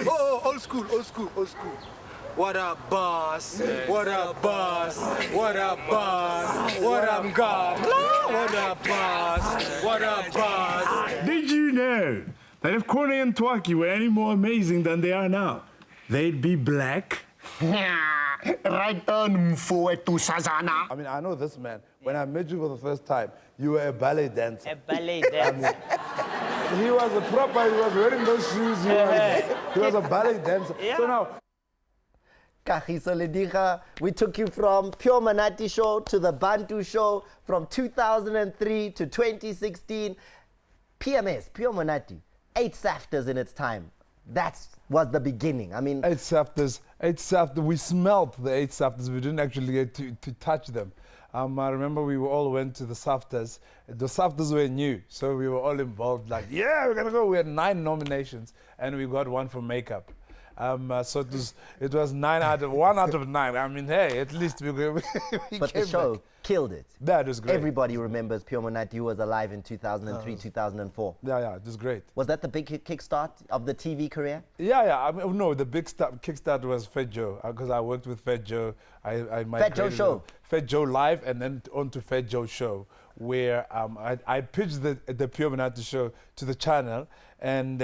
Oh, old school. What up, boss? What up, boss? What up, boss? What up, God? What up, boss? What up, boss? Did you know that if Corny and Twaki were any more amazing than they are now, they'd be black? Right on, Mfowethu Sazana. I mean, I know this man. When I met you for the first time, you were a ballet dancer. A ballet dancer. He was a proper, he was wearing those shoes, he was a ballet dancer. Yeah. So now, Kagiso Lediga, we took you from Pure Manati show to the Bantu show from 2003 to 2016. PMS, Pure Manati, 8 SAFTAs in its time. That was the beginning. I mean, 8 SAFTAs, we smelt the 8 SAFTAs. We didn't actually get to touch them. I remember we all went to the SAFTAs. The SAFTAs were new, so we were all involved. Like, yeah, we're gonna go. We had 9 nominations, and we got 1 for makeup. So it was 1 out of 9. I mean, hey, at least we but the show killed it. That was great. Everybody remembers Pure Manati, who was alive in 2003, 2004. Yeah, it was great. Was that the big kickstart of the TV career? Yeah. I mean, no, the big kickstart was Fat Joe, because I worked with Fat Joe. Fat Joe show. Fat Joe Live, and then on to Fat Joe Show, where I pitched the Pure Manati show to the channel. And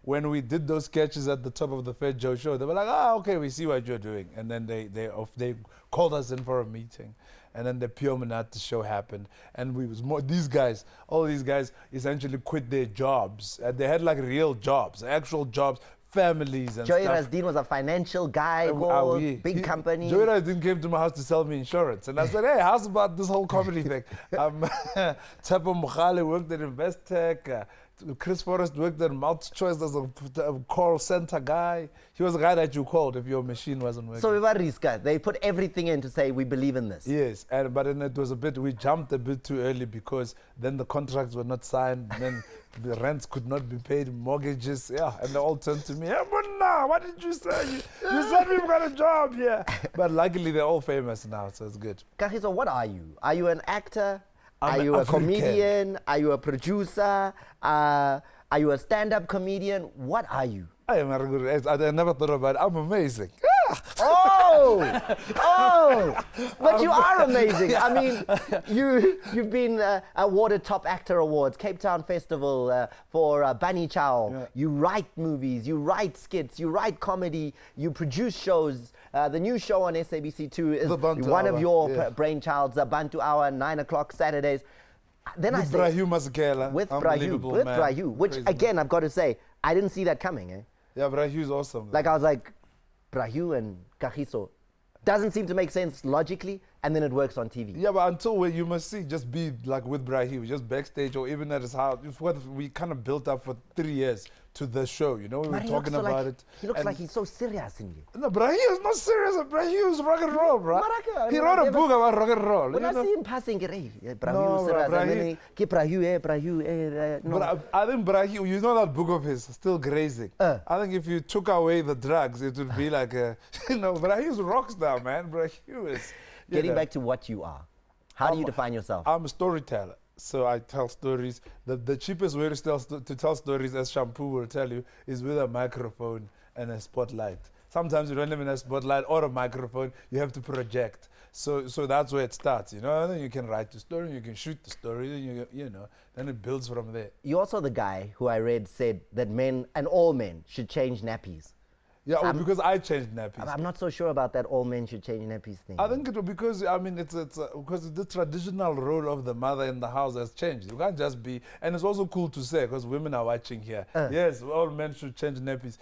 when we did those sketches at the top of the Fat Joe Show, they were like, okay, we see what you're doing. And then they called us in for a meeting. And then the Pure Manati show happened. And all these guys essentially quit their jobs. They had like real jobs, actual jobs, families and Joey stuff. Rasdeen was a financial guy, big company. Joey Rasdeen came to my house to sell me insurance. And I said, hey, how's about this whole comedy thing? Tsepo Mokhale worked at Investec. Chris Forrest worked at MultiChoice as a call center guy. He was the guy that you called if your machine wasn't working. So we were risky. They put everything in to say, we believe in this. Yes, but then it was we jumped a bit too early, because then the contracts were not signed, then the rents could not be paid, mortgages, and they all turned to me, hey, Munna, what did you say? You said we've got a job, But luckily they're all famous now, so it's good. Kagiso, what are you? Are you an actor? Are you a comedian? Are you a producer? Are you a stand-up comedian? What are you? I am a good. I never thought about it. I'm amazing. But you are amazing. I mean, you've been awarded Top Actor Awards, Cape Town Festival for Bunny Chow. Yeah. You write movies, you write skits, you write comedy, you produce shows. The new show on SABC2 is one of your brainchilds, the Bantu Hour, 9 o'clock Saturdays. Then with Brahu Masekela. With Brahu, which crazy again, man. I've got to say, I didn't see that coming. Yeah, Brahu's awesome. Like, I was like, Brahu and Kagiso doesn't seem to make sense logically, and then it works on TV. Yeah, but you must see, just be like with Brahu, just backstage or even at his house. We kind of built up for 3 years to the show, we were talking about it. He looks like he's so serious in you. No, Brahu is not serious. Brahu is rock and roll, bro. He wrote a book about rock and roll. When I see him passing, Brahu serious. But I think Brahu, you know that book of his, Still Grazing. I think if you took away the drugs, it would be like Brahu's rock star, man. Brahu is. Getting back to what you are, how do you define yourself? I'm a storyteller. So I tell stories. The cheapest way to tell stories, as Shampoo will tell you, is with a microphone and a spotlight. Sometimes you don't even have a spotlight or a microphone. You have to project. So that's where it starts. And then you can write the story, you can shoot the story, then it builds from there. You're also the guy who I read said that men and all men should change nappies. Yeah, because I changed nappies. I'm not so sure about that all men should change nappies thing. I think because because the traditional role of the mother in the house has changed. You can't just be, and it's also cool to say because women are watching here. Yes, all men should change nappies.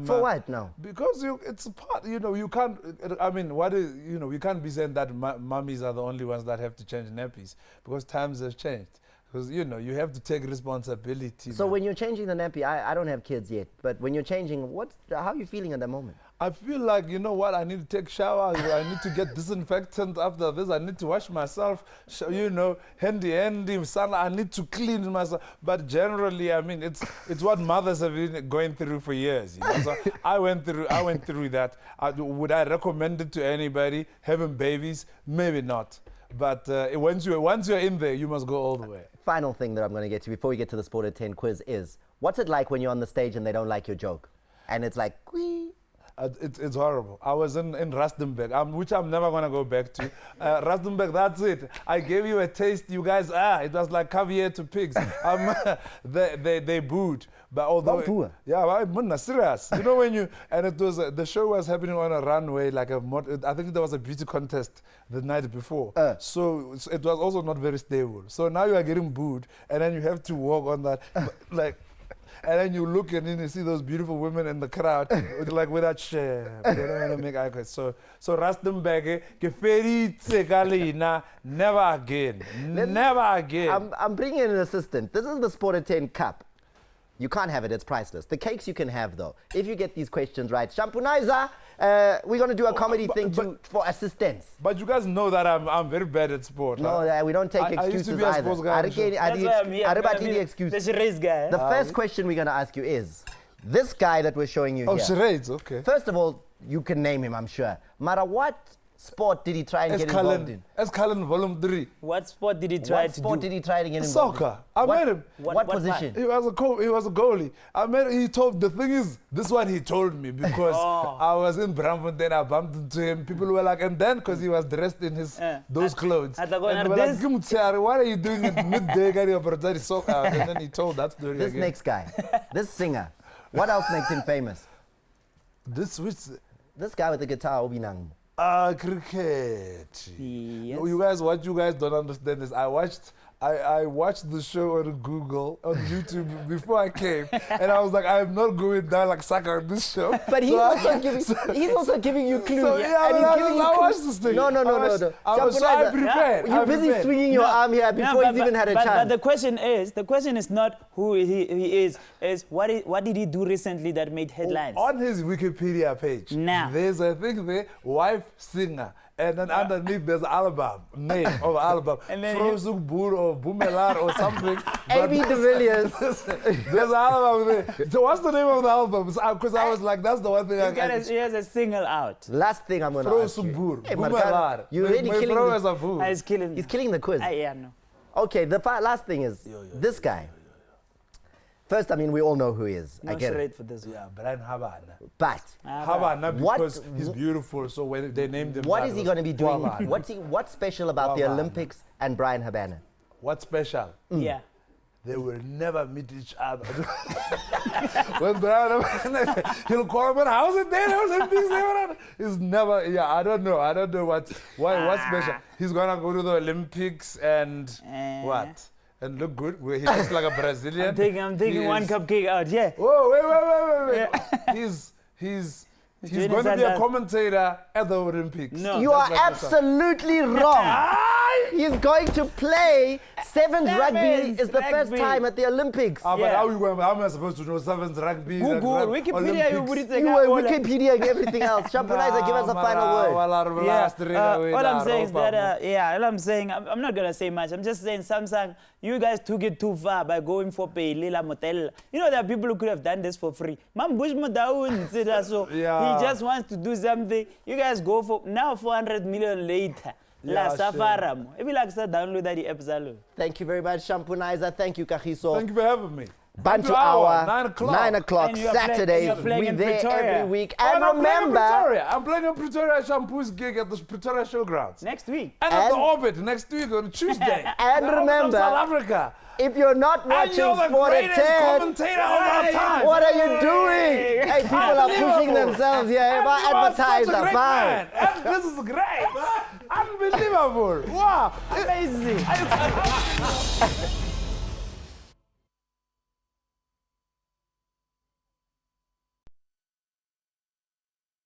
For what now? Because it's a part. You can't. I mean, you can't be saying that mummies are the only ones that have to change nappies because times have changed. Because, you have to take responsibility. So when you're changing the nappy, I don't have kids yet, but when you're changing, how are you feeling at the moment? I feel like, you know what, I need to take showers, I need to get disinfectant after this, I need to wash myself, handy, sun, I need to clean myself. But generally, I mean, it's what mothers have been going through for years. So I went through that. Would I recommend it to anybody, having babies? Maybe not. But once you're in there, you must go all the way. Final thing that I'm going to get to before we get to the Sport at 10 quiz is, what's it like when you're on the stage and they don't like your joke? And it's like, "Kwee." It's horrible. I was in Rustenburg, which I'm never going to go back to. Rustenburg, that's it. I gave you a taste. You guys, it was like caviar to pigs. They booed. But although, yeah, I'm serious. You know when and it was, the show was happening on a runway, like I think there was a beauty contest the night before. So it was also not very stable. So now you are getting booed, and then you have to walk on that, like, and then you look and then you see those beautiful women in the crowd, like with that shit. They don't want to make eye contact. So Rustenburg, never again. Never again. I'm bringing in an assistant. This is the Sport at 10 cup. You can't have it, it's priceless. The cakes you can have though, if you get these questions right. Shampunizer, we're going to do a comedy thing for assistance. But you guys know that I'm very bad at sport. No, we don't take excuses I used to be a sports guy. The first question we're going to ask you is, this guy that we're showing you here. Charades, okay. First of all, you can name him, I'm sure. Mara, what sport did he try and get involved in? Escalon Volume 3. What sport did he try to do? What sport did he try to get involved in? Soccer. I met him. What position? He was a goalie. I met him. The thing is, this is what he told me, because I was in Brampton, I bumped into him. People were like, and then, because he was dressed in those clothes. And they were like, what are you doing at midday getting a soccer? And then he told that story This again. next guy, this singer, what else makes him famous? This guy with the guitar, Obinang. Cricket. Yes. You guys, what you guys don't understand is I watched the show on Google, on YouTube before I came, and I was like, I'm not going down like sucker on this show. But he's also giving you clues. So, yeah, and I watched this thing. No. I'm prepared. You're busy swinging your arm here before he's even had a chance. But the question is not who he is what did he do recently that made headlines? On his Wikipedia page, there's a thing there, wife singer. And then underneath there's album, name of album. And then Frozuk Boer or Boomelar or something. A.B. de Villiers. There's an album there. So what's the name of the album? Because I was like, that's the one thing He has a single out. Last thing I'm going to ask you. Frozuk Boer, Hey, Boomelar. you're really killing He's killing the quiz. Yeah, no. Okay, the last thing is this guy. First, I mean, we all know who he is. No I get it. for this one. Yeah, Brian Habana. But Habana, because he's beautiful, so when they named him what is he going to be doing? Habana. What's special about the Habana. Olympics and Brian Habana? What's special? Yeah. They will never meet each other. When Brian Habana, he'll call him, how's it there? Olympics? He's never, I don't know what's special. He's going to go to the Olympics and what? And look good. He looks like a Brazilian. I'm taking one cupcake out. Yeah. Whoa, wait. Yeah. He's going to be a commentator at the Olympics. No. You are absolutely wrong. He's going to play sevens rugby. It's the first time at the Olympics. But how am I supposed to know sevens rugby? Google, Wikipedia, You were Wikipedia and everything else. Shampunizer, give us a final word. All I'm saying is that, I'm not going to say much. I'm just saying, Samsung, you guys took it too far by going for Lila Motel. You know, there are people who could have done this for free. So he just wants to do something. You guys go for, now 400 million later. La Safaram. If you like to download that app. Thank you very much, Shampunizer. Thank you, Kagiso. Thank you for having me. Bantu Hour, 9 o'clock. And you're Saturdays. playing We're there Pretoria. every week. And remember, I'm playing in Pretoria Shampoo's gig at the Pretoria Showgrounds. Next week. And at the Orbit next week on Tuesday. And remember, South Africa. if you're not watching Sport at 10, commentator of our time. what are you doing? Hey, people are pushing themselves here. Advertiser, bye. This is great. Unbelievable. Wow. Amazing.